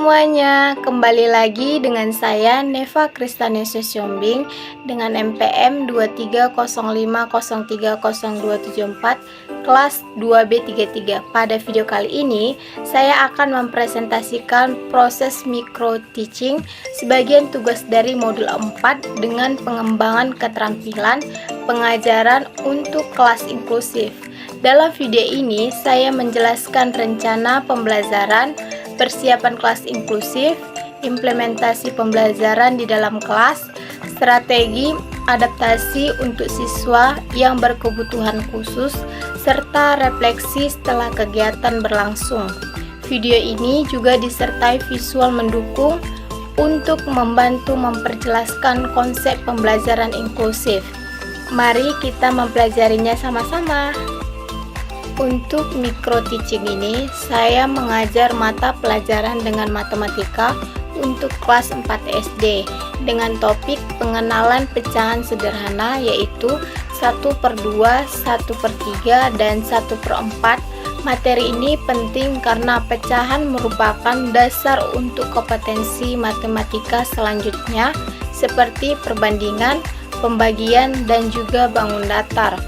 semuanya, kembali lagi dengan saya Neva Kristanesia Siombing dengan MPM 23050300274 kelas 2B33. Pada video kali ini, saya akan mempresentasikan proses micro teaching sebagian tugas dari modul 4 dengan pengembangan keterampilan pengajaran untuk kelas inklusif. Dalam video ini, saya menjelaskan rencana pembelajaran, persiapan kelas inklusif, implementasi pembelajaran di dalam kelas, strategi adaptasi untuk siswa yang berkebutuhan khusus, serta refleksi setelah kegiatan berlangsung. Video ini juga disertai visual mendukung untuk membantu memperjelaskan konsep pembelajaran inklusif. Mari kita mempelajarinya sama-sama. Untuk micro teaching ini, saya mengajar mata pelajaran dengan matematika untuk kelas 4 SD dengan topik pengenalan pecahan sederhana, yaitu 1/2, 1/3, dan 1/4. Materi ini penting karena pecahan merupakan dasar untuk kompetensi matematika selanjutnya seperti perbandingan, pembagian, dan juga bangun datar.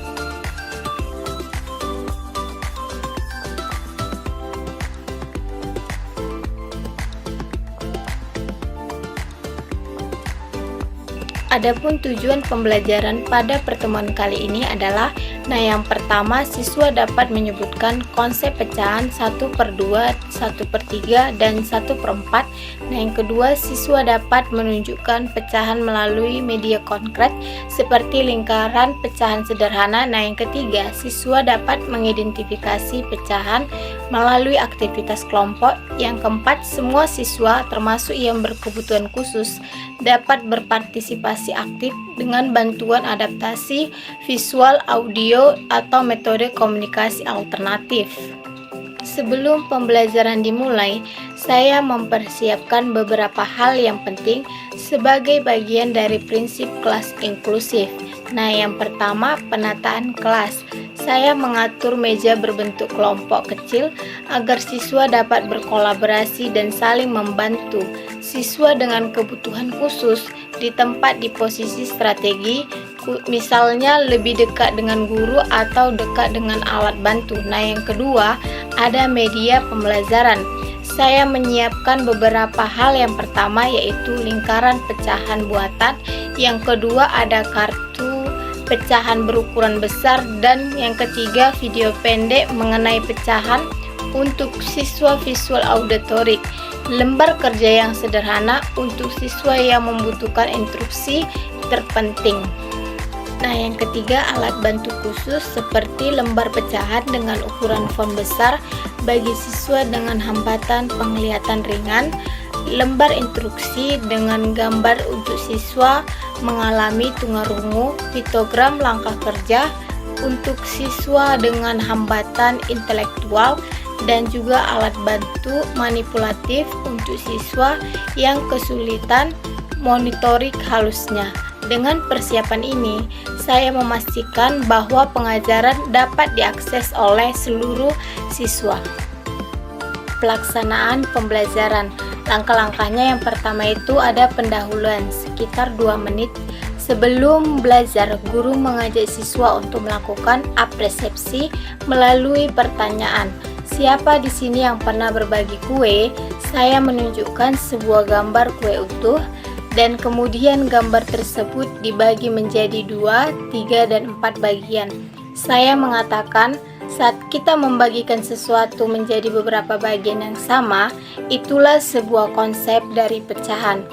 Adapun tujuan pembelajaran pada pertemuan kali ini adalah, yang pertama, siswa dapat menyebutkan konsep pecahan 1/2, 1/3, dan 1/4. Yang kedua, siswa dapat menunjukkan pecahan melalui media konkret seperti lingkaran pecahan sederhana. Yang ketiga, siswa dapat mengidentifikasi pecahan melalui aktivitas kelompok. Yang keempat, semua siswa termasuk yang berkebutuhan khusus dapat berpartisipasi aktif dengan bantuan adaptasi visual, audio, atau metode komunikasi alternatif. Sebelum pembelajaran dimulai, saya mempersiapkan beberapa hal yang penting sebagai bagian dari prinsip kelas inklusif. Yang pertama, penataan kelas. Saya mengatur meja berbentuk kelompok kecil agar siswa dapat berkolaborasi dan saling membantu. Siswa dengan kebutuhan khusus ditempat di posisi strategi, misalnya lebih dekat dengan guru atau dekat dengan alat bantu. Yang kedua, ada media pembelajaran. Saya menyiapkan beberapa hal. Yang pertama yaitu lingkaran pecahan buatan, yang kedua ada kartu pecahan berukuran besar, dan yang ketiga video pendek mengenai pecahan untuk siswa visual auditorik. Lembar kerja yang sederhana untuk siswa yang membutuhkan instruksi terpenting. Yang ketiga, alat bantu khusus seperti lembar pecahan dengan ukuran font besar bagi siswa dengan hambatan penglihatan ringan, lembar instruksi dengan gambar untuk siswa mengalami tunarungu, pitogram langkah kerja untuk siswa dengan hambatan intelektual, dan juga alat bantu manipulatif untuk siswa yang kesulitan monitorik halusnya. Dengan persiapan ini, saya memastikan bahwa pengajaran dapat diakses oleh seluruh siswa. Pelaksanaan pembelajaran. Langkah-langkahnya, yang pertama itu ada pendahuluan sekitar 2 menit. Sebelum belajar, guru mengajak siswa untuk melakukan apresiasi melalui pertanyaan. Siapa di sini yang pernah berbagi kue? Saya menunjukkan sebuah gambar kue utuh, dan kemudian gambar tersebut dibagi menjadi 2, 3, dan 4 bagian. Saya mengatakan, saat kita membagikan sesuatu menjadi beberapa bagian yang sama, itulah sebuah konsep dari pecahan.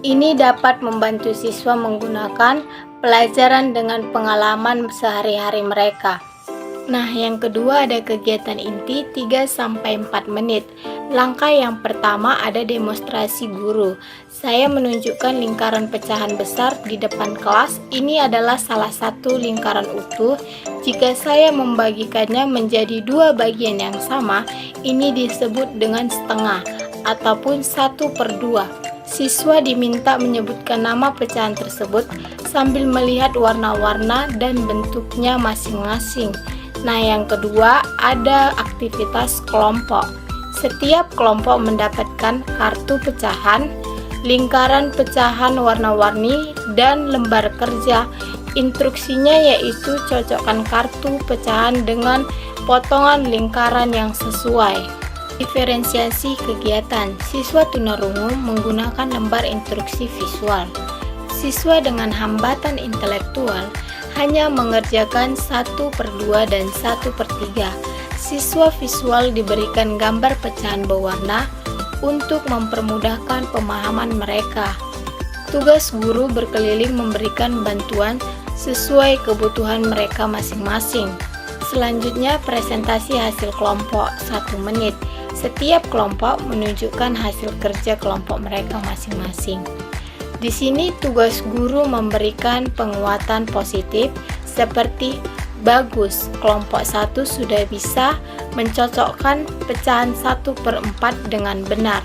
Ini dapat membantu siswa menggunakan pelajaran dengan pengalaman sehari-hari mereka. Yang kedua ada kegiatan inti 3-4 menit. Langkah yang pertama ada demonstrasi guru. Saya menunjukkan lingkaran pecahan besar di depan kelas. Ini adalah salah satu lingkaran utuh. Jika saya membagikannya menjadi 2 bagian yang sama, ini disebut dengan setengah ataupun 1/2. Siswa diminta menyebutkan nama pecahan tersebut sambil melihat warna-warna dan bentuknya masing-masing. Yang kedua ada aktivitas kelompok. Setiap kelompok mendapatkan kartu pecahan, lingkaran pecahan warna-warni, dan lembar kerja. Instruksinya yaitu cocokkan kartu pecahan dengan potongan lingkaran yang sesuai. Diferensiasi kegiatan. Siswa tunarungu menggunakan lembar instruksi visual. Siswa dengan hambatan intelektual hanya mengerjakan 1/2 dan 1/3. Siswa visual diberikan gambar pecahan berwarna untuk mempermudahkan pemahaman mereka. Tugas guru berkeliling memberikan bantuan sesuai kebutuhan mereka masing-masing. Selanjutnya, presentasi hasil kelompok 1 menit. Setiap kelompok menunjukkan hasil kerja kelompok mereka masing-masing. Di sini tugas guru memberikan penguatan positif seperti bagus, kelompok 1 sudah bisa mencocokkan pecahan 1/4 dengan benar.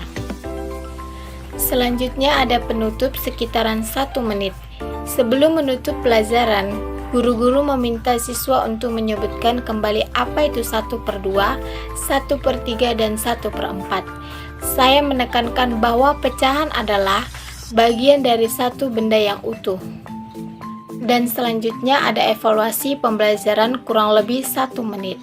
Selanjutnya ada penutup sekitaran 1 menit. Sebelum menutup pelajaran, guru-guru meminta siswa untuk menyebutkan kembali apa itu 1/2, 1/3, dan 1/4. Saya menekankan bahwa pecahan adalah bagian dari satu benda yang utuh. Dan selanjutnya ada evaluasi pembelajaran kurang lebih 1 menit.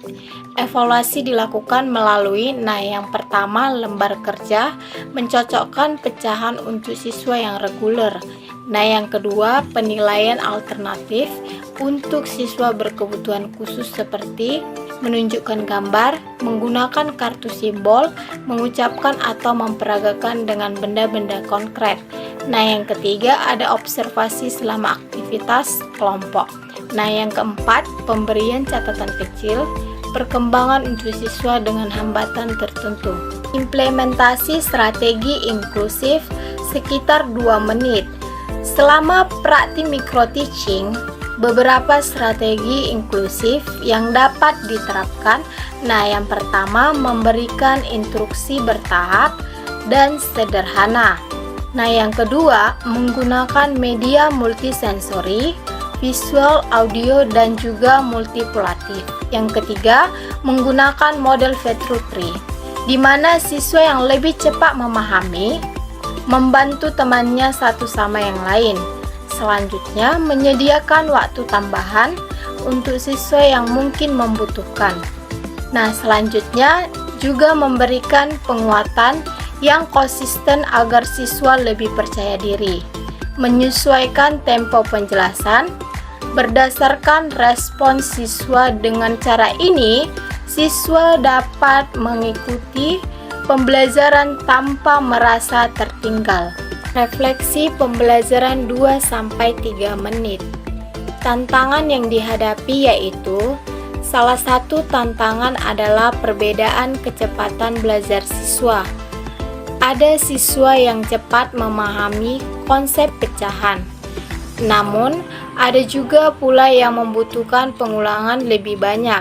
Evaluasi dilakukan melalui yang pertama lembar kerja, mencocokkan pecahan untuk siswa yang reguler. Yang kedua penilaian alternatif untuk siswa berkebutuhan khusus seperti menunjukkan gambar, menggunakan kartu simbol, mengucapkan atau memperagakan dengan benda-benda konkret. Yang ketiga ada observasi selama aktivitas kelompok. Yang keempat pemberian catatan kecil, perkembangan untuk siswa dengan hambatan tertentu. Implementasi strategi inklusif sekitar 2 menit. Selama praktik micro-teaching, beberapa strategi inklusif yang dapat diterapkan. Yang pertama memberikan instruksi bertahap dan sederhana. Yang kedua menggunakan media multisensori, visual, audio, dan juga multiplatif. Yang ketiga menggunakan model Vetrutree, di mana siswa yang lebih cepat memahami membantu temannya satu sama yang lain. Selanjutnya, menyediakan waktu tambahan untuk siswa yang mungkin membutuhkan. Selanjutnya juga memberikan penguatan yang konsisten agar siswa lebih percaya diri. Menyesuaikan tempo penjelasan berdasarkan respons siswa. Dengan cara ini, siswa dapat mengikuti pembelajaran tanpa merasa tertinggal. Refleksi pembelajaran 2-3 menit. Tantangan yang dihadapi yaitu salah satu tantangan adalah perbedaan kecepatan belajar siswa. Ada siswa yang cepat memahami konsep pecahan. Namun, ada juga pula yang membutuhkan pengulangan lebih banyak.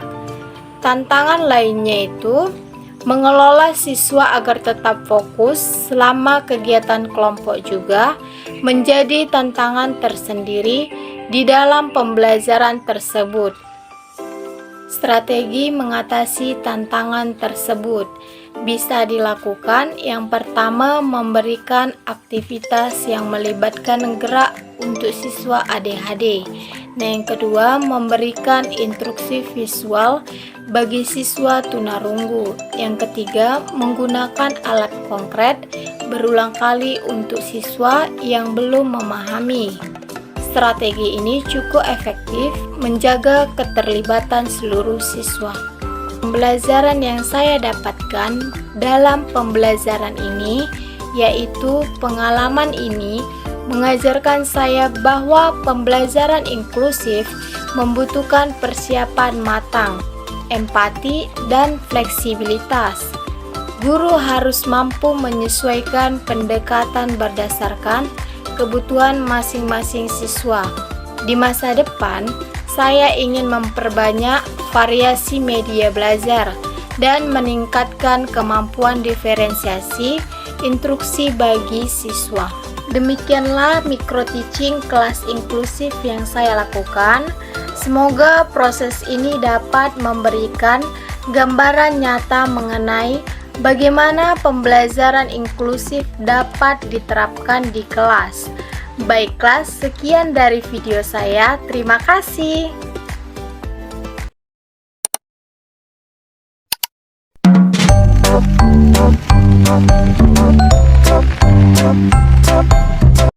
Tantangan lainnya itu mengelola siswa agar tetap fokus selama kegiatan kelompok juga menjadi tantangan tersendiri di dalam pembelajaran tersebut. Strategi mengatasi tantangan tersebut bisa dilakukan. Yang pertama, memberikan aktivitas yang melibatkan gerak untuk siswa ADHD. Yang kedua, memberikan instruksi visual bagi siswa tunarunggu. Yang ketiga, menggunakan alat konkret berulang kali untuk siswa yang belum memahami. Strategi ini cukup efektif menjaga keterlibatan seluruh siswa. Pembelajaran yang saya dapatkan dalam pembelajaran ini yaitu pengalaman ini mengajarkan saya bahwa pembelajaran inklusif membutuhkan persiapan matang, empati, dan fleksibilitas. Guru harus mampu menyesuaikan pendekatan berdasarkan kebutuhan masing-masing siswa. Di masa depan, saya ingin memperbanyak variasi media belajar dan meningkatkan kemampuan diferensiasi instruksi bagi siswa. Demikianlah micro-teaching kelas inklusif yang saya lakukan. Semoga proses ini dapat memberikan gambaran nyata mengenai Bagaimana pembelajaran inklusif dapat diterapkan di kelas? Baiklah, sekian dari video saya. Terima kasih.